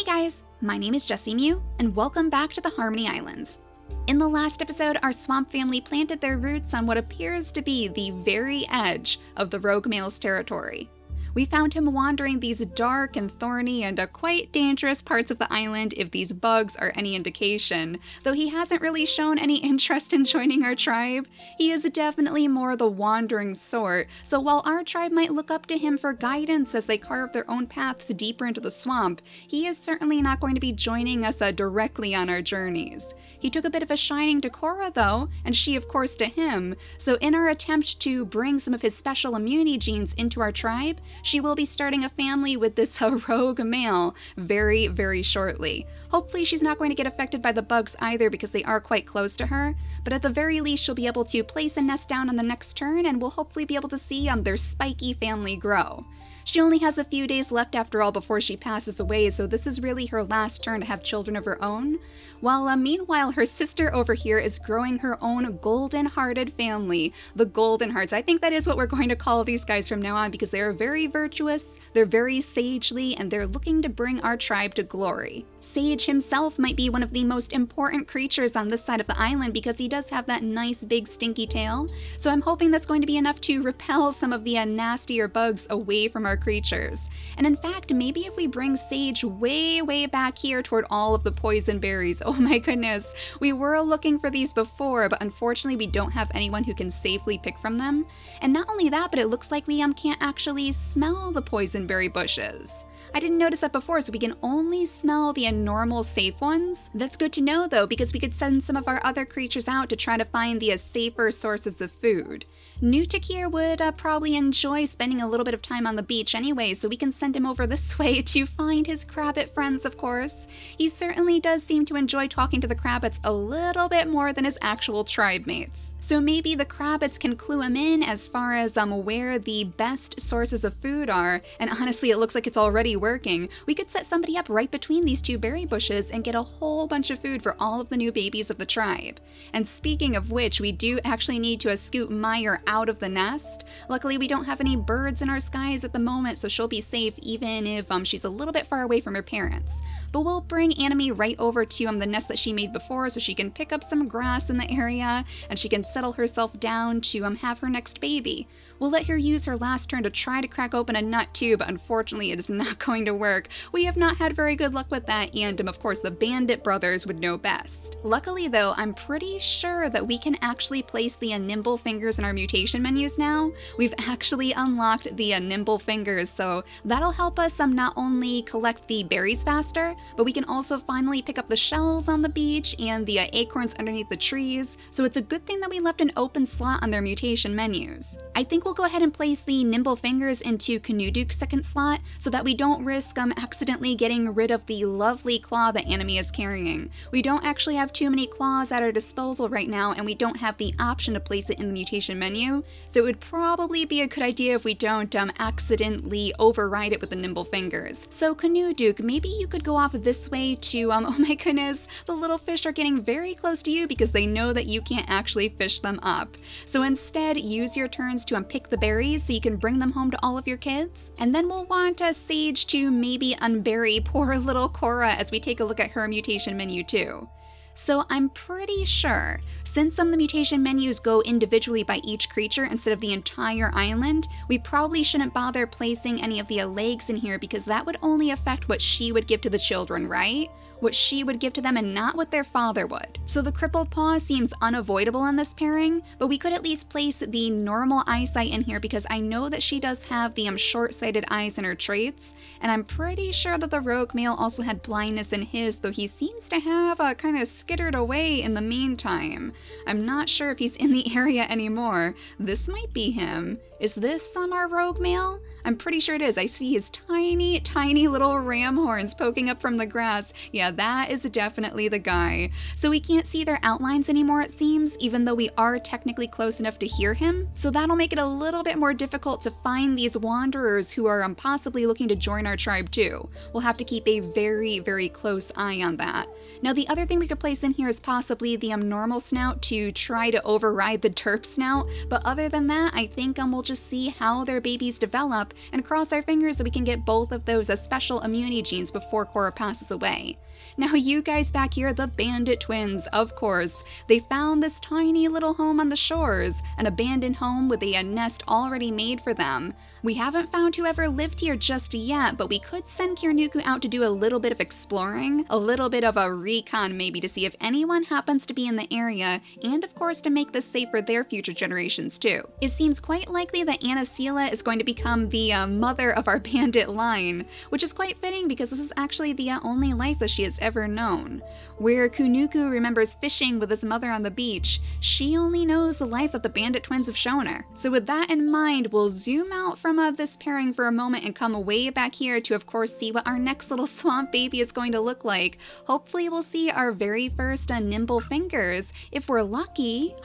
guys, my name is JessiMew, and welcome back to the Harmony Islands. In the last episode, our swamp family planted their roots on what appears to be the very edge of the rogue male's territory. We found him wandering these dark and thorny and quite dangerous parts of the island if these bugs are any indication, though he hasn't really shown any interest in joining our tribe. He is definitely more the wandering sort, so while our tribe might look up to him for guidance as they carve their own paths deeper into the swamp, he is certainly not going to be joining us directly on our journeys. He took a bit of a shining to Cora though, and she of course to him, so in our attempt to bring some of his special immunity genes into our tribe, she will be starting a family with this rogue male very, very shortly. Hopefully she's not going to get affected by the bugs either because they are quite close to her, but at the very least she'll be able to place a nest down on the next turn and we'll hopefully be able to see their spiky family grow. She only has a few days left after all before she passes away, so this is really her last turn to have children of her own. While meanwhile, her sister over here is growing her own golden-hearted family, the Golden Hearts. I think that is what we're going to call these guys from now on because they are very virtuous, they're very sagely, and they're looking to bring our tribe to glory. Sage himself might be one of the most important creatures on this side of the island because he does have that nice big stinky tail, so I'm hoping that's going to be enough to repel some of the nastier bugs away from our creatures. And in fact, maybe if we bring Sage way back here toward all of the poison berries, oh my goodness, we were looking for these before, but unfortunately we don't have anyone who can safely pick from them. And not only that, but it looks like we can't actually smell the poison berry bushes. I didn't notice that before, so we can only smell the normal safe ones. That's good to know though, because we could send some of our other creatures out to try to find the safer sources of food. Nutakir would probably enjoy spending a little bit of time on the beach anyway, so we can send him over this way to find his crabbit friends, of course. He certainly does seem to enjoy talking to the crabbits a little bit more than his actual tribe mates. So maybe the crabbits can clue him in as far as where the best sources of food are, and honestly it looks like it's already working. We could set somebody up right between these two berry bushes and get a whole bunch of food for all of the new babies of the tribe. And speaking of which, we do actually need to scoot Meyer out of the nest. Luckily we don't have any birds in our skies at the moment, so she'll be safe even if she's a little bit far away from her parents. But we'll bring Anime right over to the nest that she made before so she can pick up some grass in the area and she can settle herself down to have her next baby. We'll let her use her last turn to try to crack open a nut too, but unfortunately it is not going to work. We have not had very good luck with that, and of course the Bandit brothers would know best. Luckily though, I'm pretty sure that we can actually place the nimble fingers in our mutation menus now. We've actually unlocked the nimble fingers, so that'll help us not only collect the berries faster, but we can also finally pick up the shells on the beach and the acorns underneath the trees, so it's a good thing that we left an open slot on their mutation menus. I think we'll go ahead and place the nimble fingers into Canuduke's second slot so that we don't risk accidentally getting rid of the lovely claw that Anime is carrying. We don't actually have too many claws at our disposal right now, and we don't have the option to place it in the mutation menu, so it would probably be a good idea if we don't accidentally override it with the nimble fingers. So Canuduke, maybe you could go off this way to, oh my goodness, the little fish are getting very close to you because they know that you can't actually fish them up. So instead, use your turns to pick the berries so you can bring them home to all of your kids. And then we'll want Sage to maybe unbury poor little Cora as we take a look at her mutation menu too. So I'm pretty sure, since some of the mutation menus go individually by each creature instead of the entire island, we probably shouldn't bother placing any of the legs in here because that would only affect what she would give to the children, right? What she would give to them and not what their father would. So the crippled paw seems unavoidable in this pairing, but we could at least place the normal eyesight in here because I know that she does have the short-sighted eyes in her traits, and I'm pretty sure that the rogue male also had blindness in his, though he seems to have kind of skittered away in the meantime. I'm not sure if he's in the area anymore. This might be him. Is this our rogue male? I'm pretty sure it is. I see his tiny little ram horns poking up from the grass. Yeah, that is definitely the guy. So we can't see their outlines anymore, it seems, even though we are technically close enough to hear him. So that'll make it a little bit more difficult to find these wanderers who are possibly looking to join our tribe too. We'll have to keep a very close eye on that. Now the other thing we could place in here is possibly the normal snout to try to override the derp snout, but other than that, I think we'll just see how their babies develop and cross our fingers that we can get both of those special immunity genes before Cora passes away. Now you guys back here, the bandit twins, of course. They found this tiny little home on the shores, an abandoned home with a nest already made for them. We haven't found whoever lived here just yet, but we could send Kirnuku out to do a little bit of exploring, a little bit of a recon maybe to see if anyone happens to be in the area, and of course to make this safe for their future generations too. It seems quite likely that Anasila is going to become the mother of our bandit line, which is quite fitting because this is actually the only life that she has ever known. Where Kunuku remembers fishing with his mother on the beach, she only knows the life that the bandit twins have shown her. So with that in mind, we'll zoom out from this pairing for a moment and come way back here to of course see what our next little swamp baby is going to look like. Hopefully we'll see our very first nimble fingers. If we're lucky.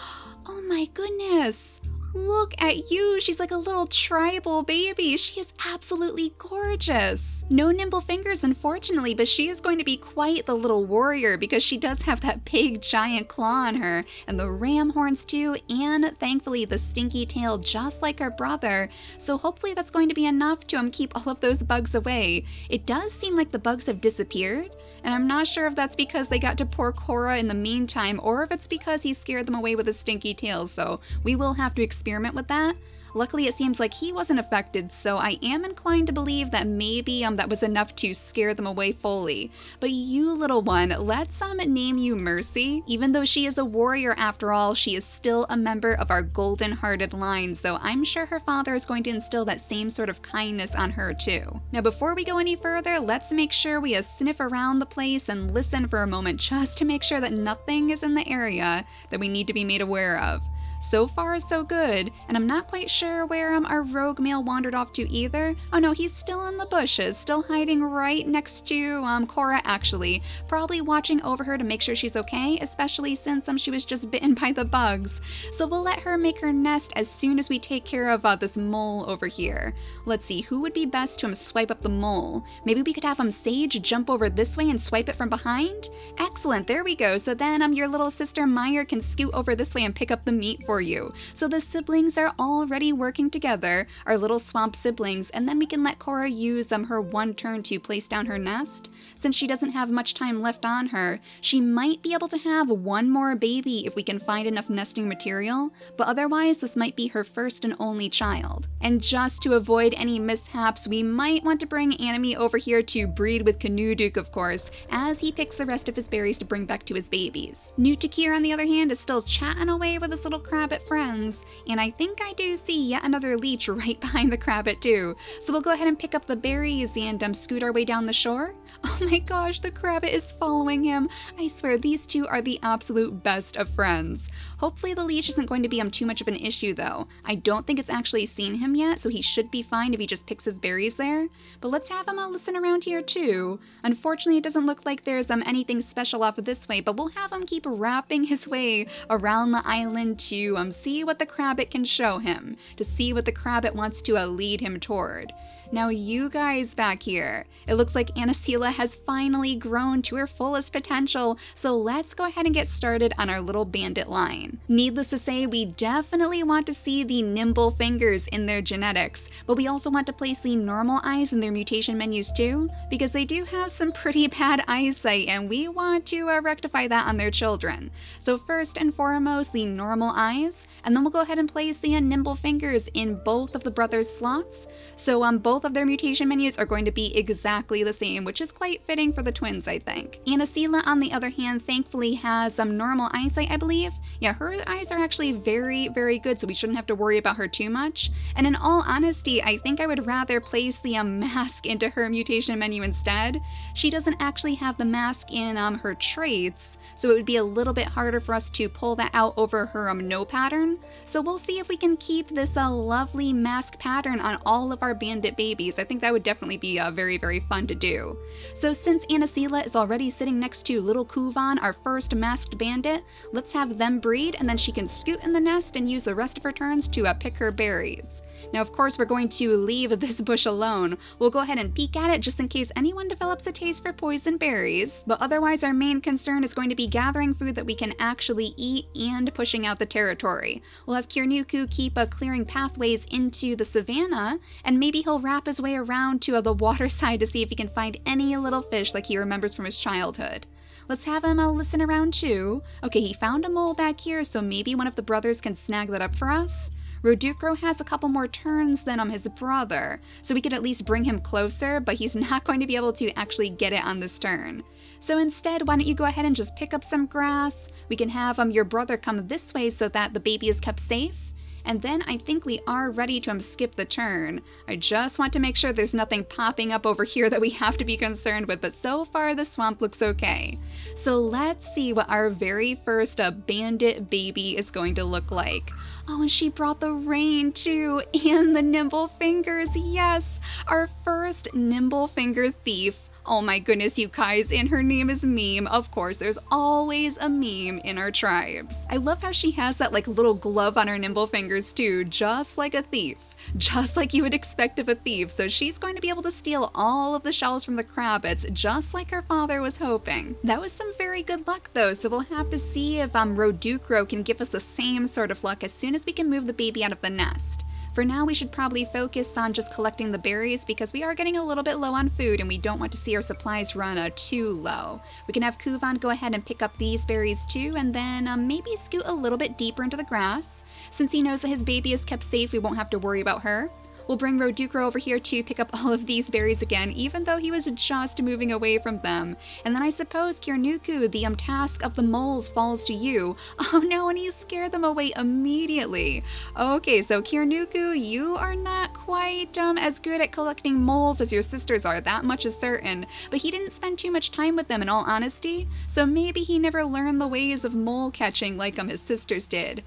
Oh my goodness! Look at you! She's like a little tribal baby. She is absolutely gorgeous. No nimble fingers, unfortunately, but she is going to be quite the little warrior because she does have that big giant claw on her, and the ram horns too, and thankfully the stinky tail just like her brother. So hopefully that's going to be enough to keep all of those bugs away. It does seem like the bugs have disappeared, and I'm not sure if that's because they got to poor Cora in the meantime or if it's because he scared them away with his stinky tail, so we will have to experiment with that. Luckily, it seems like he wasn't affected, so I am inclined to believe that maybe that was enough to scare them away fully. But you little one, let's name you Mercy. Even though she is a warrior after all, she is still a member of our golden-hearted line, so I'm sure her father is going to instill that same sort of kindness on her too. Now before we go any further, let's make sure we sniff around the place and listen for a moment just to make sure that nothing is in the area that we need to be made aware of. So far, so good, and I'm not quite sure where our rogue male wandered off to either. Oh no, he's still in the bushes, still hiding right next to Cora actually, probably watching over her to make sure she's okay, especially since she was just bitten by the bugs. So we'll let her make her nest as soon as we take care of this mole over here. Let's see, who would be best to swipe up the mole? Maybe we could have Sage jump over this way and swipe it from behind? Excellent, there we go. So then your little sister Meyer can scoot over this way and pick up the meat for you. So the siblings are already working together, our little swamp siblings, and then we can let Cora use her one turn to place down her nest. Since she doesn't have much time left on her, she might be able to have one more baby if we can find enough nesting material, but otherwise this might be her first and only child. And just to avoid any mishaps, we might want to bring Anime over here to breed with Kanuduk, of course, as he picks the rest of his berries to bring back to his babies. Nutakir, on the other hand, is still chatting away with his little Crabbit friends, and I think I do see yet another leech right behind the Crabbit too. So we'll go ahead and pick up the berries and scoot our way down the shore. Oh my gosh, the Crabbit is following him. I swear these two are the absolute best of friends. Hopefully the leash isn't going to be too much of an issue though. I don't think it's actually seen him yet, so he should be fine if he just picks his berries there. But let's have him listen around here too. Unfortunately, it doesn't look like there's anything special off of this way, but we'll have him keep wrapping his way around the island to see what the Crabbit can show him, to see what the Crabbit wants to lead him toward. Now you guys back here, it looks like Anasila has finally grown to her fullest potential, so let's go ahead and get started on our little bandit line. Needless to say, we definitely want to see the nimble fingers in their genetics, but we also want to place the normal eyes in their mutation menus too, because they do have some pretty bad eyesight and we want to rectify that on their children. So first and foremost, the normal eyes, and then we'll go ahead and place the nimble fingers in both of the brothers' slots. So both of their mutation menus are going to be exactly the same, which is quite fitting for the twins, I think. Anasila, on the other hand, thankfully has some normal eyesight, I believe. Yeah, her eyes are actually very, very good, so we shouldn't have to worry about her too much. And in all honesty, I think I would rather place the mask into her mutation menu instead. She doesn't actually have the mask in her traits, so it would be a little bit harder for us to pull that out over her no pattern. So we'll see if we can keep this lovely mask pattern on all of our bandit babies. I think that would definitely be very, very fun to do. So since Anasila is already sitting next to little Kuvan, our first masked bandit, let's have them breed and then she can scoot in the nest and use the rest of her turns to pick her berries. Now, of course, we're going to leave this bush alone. We'll go ahead and peek at it just in case anyone develops a taste for poison berries. But otherwise, our main concern is going to be gathering food that we can actually eat and pushing out the territory. We'll have Kirnuku keep clearing pathways into the savannah, and maybe he'll wrap his way around to the water side to see if he can find any little fish like he remembers from his childhood. Let's have him listen around too. Okay, he found a mole back here, so maybe one of the brothers can snag that up for us. Rodukro has a couple more turns than his brother, so we could at least bring him closer, but he's not going to be able to actually get it on this turn. So instead, why don't you go ahead and just pick up some grass? We can have your brother come this way so that the baby is kept safe. And then I think we are ready to skip the turn. I just want to make sure there's nothing popping up over here that we have to be concerned with, but so far the swamp looks okay. So let's see what our very first bandit baby is going to look like. Oh, and she brought the rain too, and the nimble fingers, yes! Our first nimble finger thief. Oh my goodness, you guys, and her name is Meme. Of course, there's always a meme in our tribes. I love how she has that little glove on her nimble fingers too, just like a thief. Just like you would expect of a thief, so she's going to be able to steal all of the shells from the crabbits, just like her father was hoping. That was some very good luck though, so we'll have to see if Rodukro can give us the same sort of luck as soon as we can move the baby out of the nest. For now, we should probably focus on just collecting the berries because we are getting a little bit low on food and we don't want to see our supplies run too low. We can have Kuvan go ahead and pick up these berries too, and then maybe scoot a little bit deeper into the grass. Since he knows that his baby is kept safe, we won't have to worry about her. We'll bring Rodukro over here to pick up all of these berries again, even though he was just moving away from them. And then I suppose, Kirnuku, the task of the moles falls to you. Oh no, and he scared them away immediately. Okay, so Kirnuku, you are not quite as good at collecting moles as your sisters are, that much is certain. But he didn't spend too much time with them in all honesty, so maybe he never learned the ways of mole catching like his sisters did.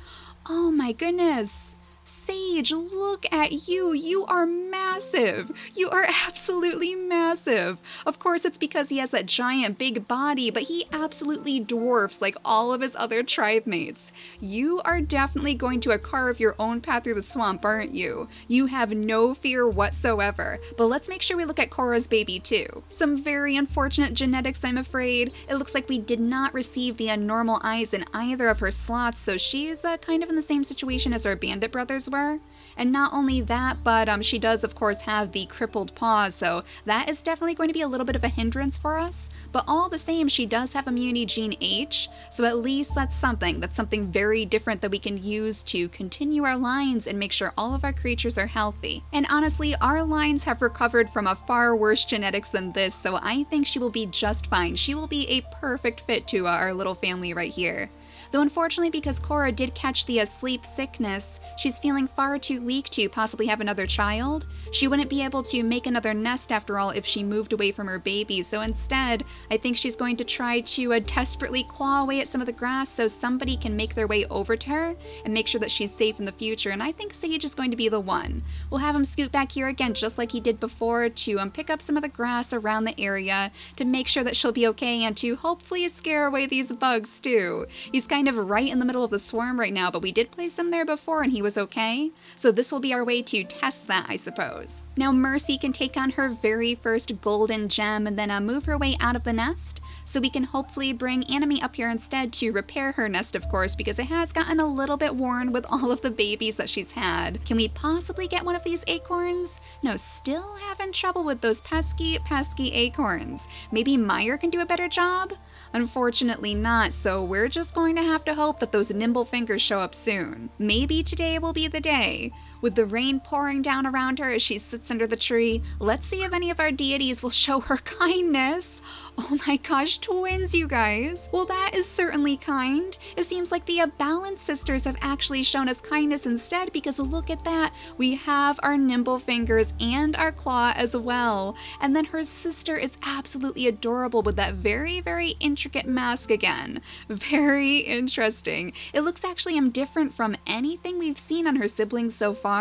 Oh my goodness. Sage, look at you. You are massive. You are absolutely massive. Of course, it's because he has that giant big body, but he absolutely dwarfs like all of his other tribe mates. You are definitely going to carve your own path through the swamp, aren't you? You have no fear whatsoever. But let's make sure we look at Korra's baby too. Some very unfortunate genetics, I'm afraid. It looks like we did not receive the normal eyes in either of her slots, so she's kind of in the same situation as our bandit brothers were. And not only that, but she does of course have the crippled paws, so that is definitely going to be a little bit of a hindrance for us. But all the same, she does have immunity gene H, so at least that's something very different that we can use to continue our lines and make sure all of our creatures are healthy. And honestly, our lines have recovered from a far worse genetics than this, so I think she will be just fine. She will be a perfect fit to our little family right here. Though unfortunately, because Korra did catch the sleep sickness, she's feeling far too weak to possibly have another child. She wouldn't be able to make another nest after all if she moved away from her baby, so instead, I think she's going to try to desperately claw away at some of the grass so somebody can make their way over to her and make sure that she's safe in the future, and I think Sage is going to be the one. We'll have him scoot back here again just like he did before to pick up some of the grass around the area to make sure that she'll be okay and to hopefully scare away these bugs too. He's kind of right in the middle of the swarm right now, but we did place him there before and he was okay. So this will be our way to test that, I suppose. Now Mercy can take on her very first golden gem and then move her way out of the nest. So we can hopefully bring Anime up here instead to repair her nest, of course, because it has gotten a little bit worn with all of the babies that she's had. Can we possibly get one of these acorns? No, still having trouble with those pesky acorns. Maybe Meyer can do a better job? Unfortunately not, so we're just going to have to hope that those nimble fingers show up soon. Maybe today will be the day. With the rain pouring down around her as she sits under the tree, let's see if any of our deities will show her kindness. Oh my gosh, twins, you guys. Well, that is certainly kind. It seems like the Balance sisters have actually shown us kindness instead, because look at that. We have our nimble fingers and our claw as well. And then her sister is absolutely adorable with that very, very intricate mask again. Very interesting. It looks actually different from anything we've seen on her siblings so far.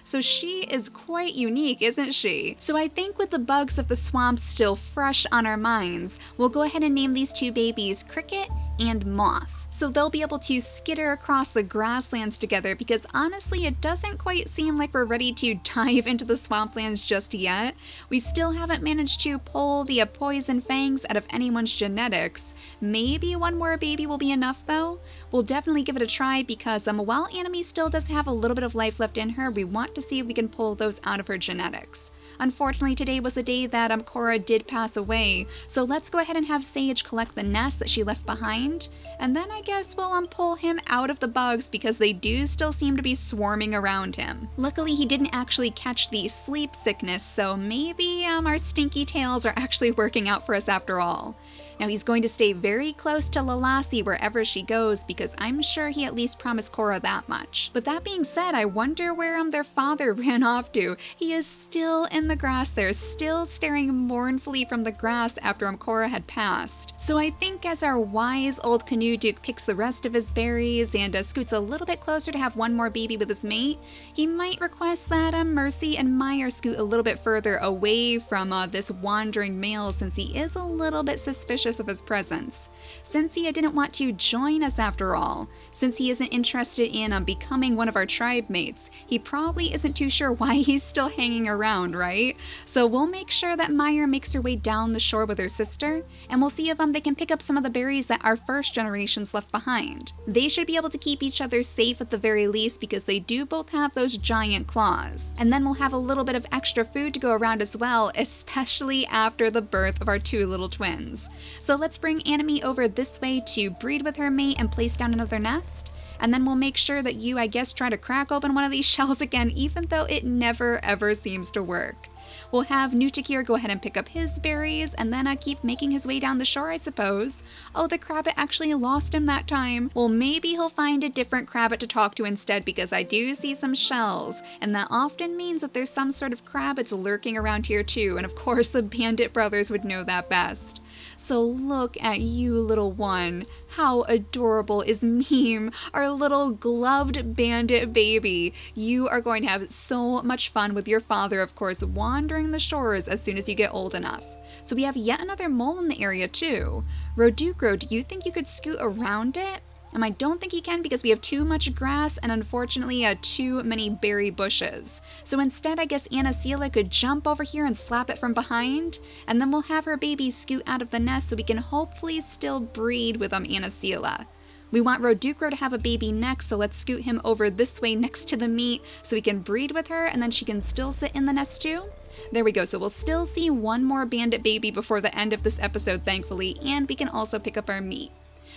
So she is quite unique, isn't she? So I think with the bugs of the swamp still fresh on our minds, we'll go ahead and name these two babies Cricket and moth. So they'll be able to skitter across the grasslands together because honestly it doesn't quite seem like we're ready to dive into the swamplands just yet. We still haven't managed to pull the poison fangs out of anyone's genetics. Maybe one more baby will be enough though. We'll definitely give it a try because while Anime still does have a little bit of life left in her, we want to see if we can pull those out of her genetics. Unfortunately, today was the day that Cora did pass away, so let's go ahead and have Sage collect the nest that she left behind, and then I guess we'll pull him out of the bugs because they do still seem to be swarming around him. Luckily, he didn't actually catch the sleep sickness, so maybe our stinky tails are actually working out for us after all. Now he's going to stay very close to Lalasi wherever she goes because I'm sure he at least promised Cora that much. But that being said, I wonder where their father ran off to. He is still in the grass there, still staring mournfully from the grass after Cora had passed. So I think as our wise old Canoe Duke picks the rest of his berries and scoots a little bit closer to have one more baby with his mate, he might request that Mercy and Meyer scoot a little bit further away from this wandering male since he is a little bit suspicious of his presence. Since he didn't want to join us after all, since he isn't interested in becoming one of our tribe mates, he probably isn't too sure why he's still hanging around, right? So we'll make sure that Meyer makes her way down the shore with her sister, and we'll see if they can pick up some of the berries that our first generations left behind. They should be able to keep each other safe at the very least because they do both have those giant claws. And then we'll have a little bit of extra food to go around as well, especially after the birth of our two little twins. So let's bring Anime over this way to breed with her mate and place down another nest. And then we'll make sure that you, I guess, try to crack open one of these shells again, even though it never ever seems to work. We'll have Nutakir go ahead and pick up his berries and then keep making his way down the shore, I suppose. Oh, the Crabbit actually lost him that time. Well, maybe he'll find a different Crabbit to talk to instead because I do see some shells, and that often means that there's some sort of Crabbits lurking around here too, and of course the Bandit brothers would know that best. So look at you, little one. How adorable is Meme, our little gloved bandit baby. You are going to have so much fun with your father, of course, wandering the shores as soon as you get old enough. So we have yet another mole in the area too. Rodukro, do you think you could scoot around it? I don't think he can because we have too much grass and unfortunately too many berry bushes. So instead I guess Anacela could jump over here and slap it from behind, and then we'll have her baby scoot out of the nest so we can hopefully still breed with Anacela. We want Rodukro to have a baby next, so let's scoot him over this way next to the meat so we can breed with her and then she can still sit in the nest too. There we go, so we'll still see one more bandit baby before the end of this episode, thankfully, and we can also pick up our meat.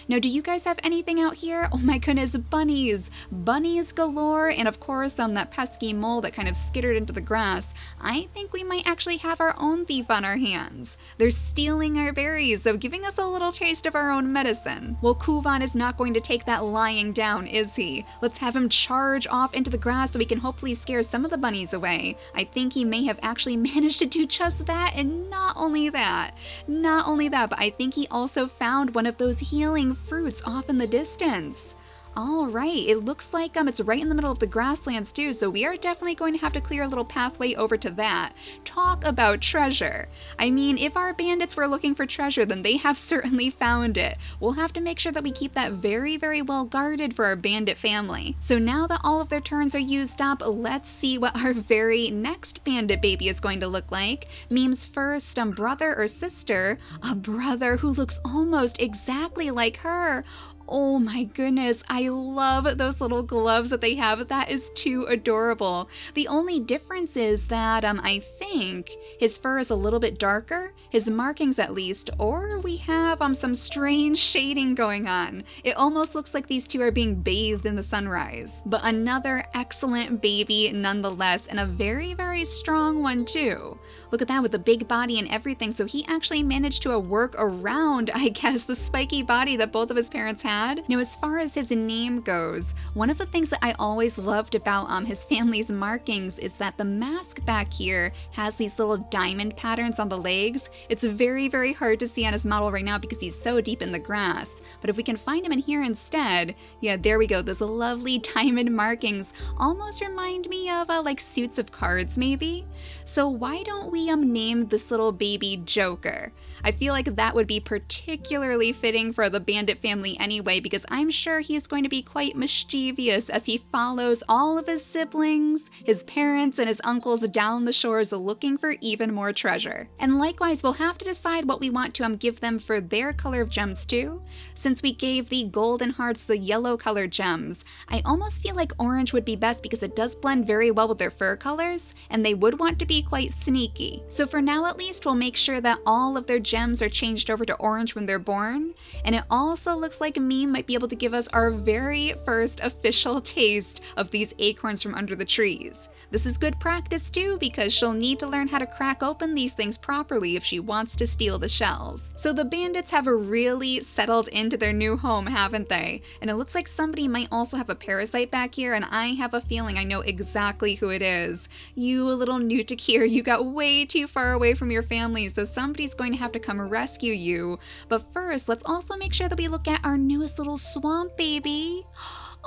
Now, do you guys have anything out here? Oh my goodness, bunnies! Bunnies galore, and of course, that pesky mole that kind of skittered into the grass. I think we might actually have our own thief on our hands. They're stealing our berries, so giving us a little taste of our own medicine. Well, Kuvan is not going to take that lying down, is he? Let's have him charge off into the grass so we can hopefully scare some of the bunnies away. I think he may have actually managed to do just that, and not only that, but I think he also found one of those healing fruits off in the distance. All right, it looks like it's right in the middle of the grasslands too, so we are definitely going to have to clear a little pathway over to that. Talk about treasure. I mean, if our bandits were looking for treasure, then they have certainly found it. We'll have to make sure that we keep that very, very well guarded for our bandit family. So now that all of their turns are used up, let's see what our very next bandit baby is going to look like. Meme's first brother or sister, a brother who looks almost exactly like her. Oh my goodness, I love those little gloves that they have. That is too adorable. The only difference is that I think his fur is a little bit darker, his markings at least, or we have some strange shading going on. It almost looks like these two are being bathed in the sunrise. But another excellent baby nonetheless, and a very, very strong one too. Look at that with the big body and everything, so he actually managed to work around, I guess, the spiky body that both of his parents had. Now, as far as his name goes, one of the things that I always loved about his family's markings is that the mask back here has these little diamond patterns on the legs. It's very, very hard to see on his model right now because he's so deep in the grass. But if we can find him in here instead, yeah, there we go. Those lovely diamond markings almost remind me of like suits of cards maybe. So why don't we name this little baby Joker? I feel like that would be particularly fitting for the bandit family anyway, because I'm sure he's going to be quite mischievous as he follows all of his siblings, his parents, and his uncles down the shores looking for even more treasure. And likewise, we'll have to decide what we want to give them for their color of gems too. Since we gave the golden hearts the yellow colored gems, I almost feel like orange would be best because it does blend very well with their fur colors, and they would want to be quite sneaky. So for now at least, we'll make sure that all of their gems are changed over to orange when they're born, and it also looks like Meme might be able to give us our very first official taste of these acorns from under the trees. This is good practice too, because she'll need to learn how to crack open these things properly if she wants to steal the shells. So the bandits have really settled into their new home, haven't they? And it looks like somebody might also have a parasite back here, and I have a feeling I know exactly who it is. You little Nutakir, you got way too far away from your family, so somebody's going to have to come rescue you. But first, let's also make sure that we look at our newest little swamp baby.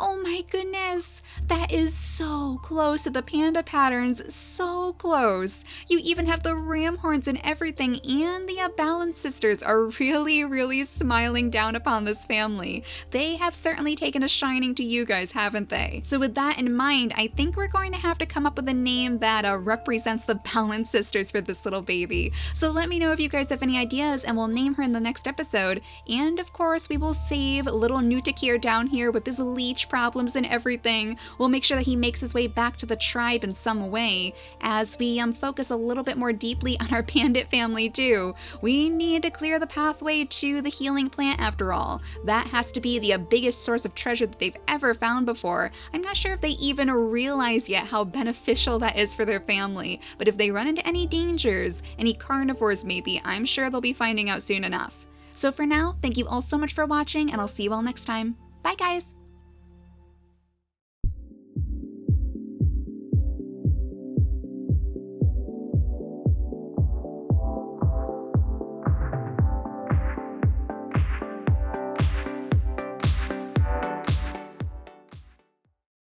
Oh my goodness, that is so close to the panda patterns, so close. You even have the ram horns and everything, and the Balance sisters are really smiling down upon this family. They have certainly taken a shining to you guys, haven't they? So with that in mind, I think we're going to have to come up with a name that represents the Balance sisters for this little baby. So let me know if you guys have any ideas, and we'll name her in the next episode. And of course, we will save little Nutakir down here with his leech problems and everything. We'll make sure that he makes his way back to the tribe in some way as we focus a little bit more deeply on our bandit family too. We need to clear the pathway to the healing plant after all. That has to be the biggest source of treasure that they've ever found before. I'm not sure if they even realize yet how beneficial that is for their family, but if they run into any dangers, any carnivores maybe, I'm sure they'll be finding out soon enough. So for now, thank you all so much for watching, and I'll see you all next time. Bye guys!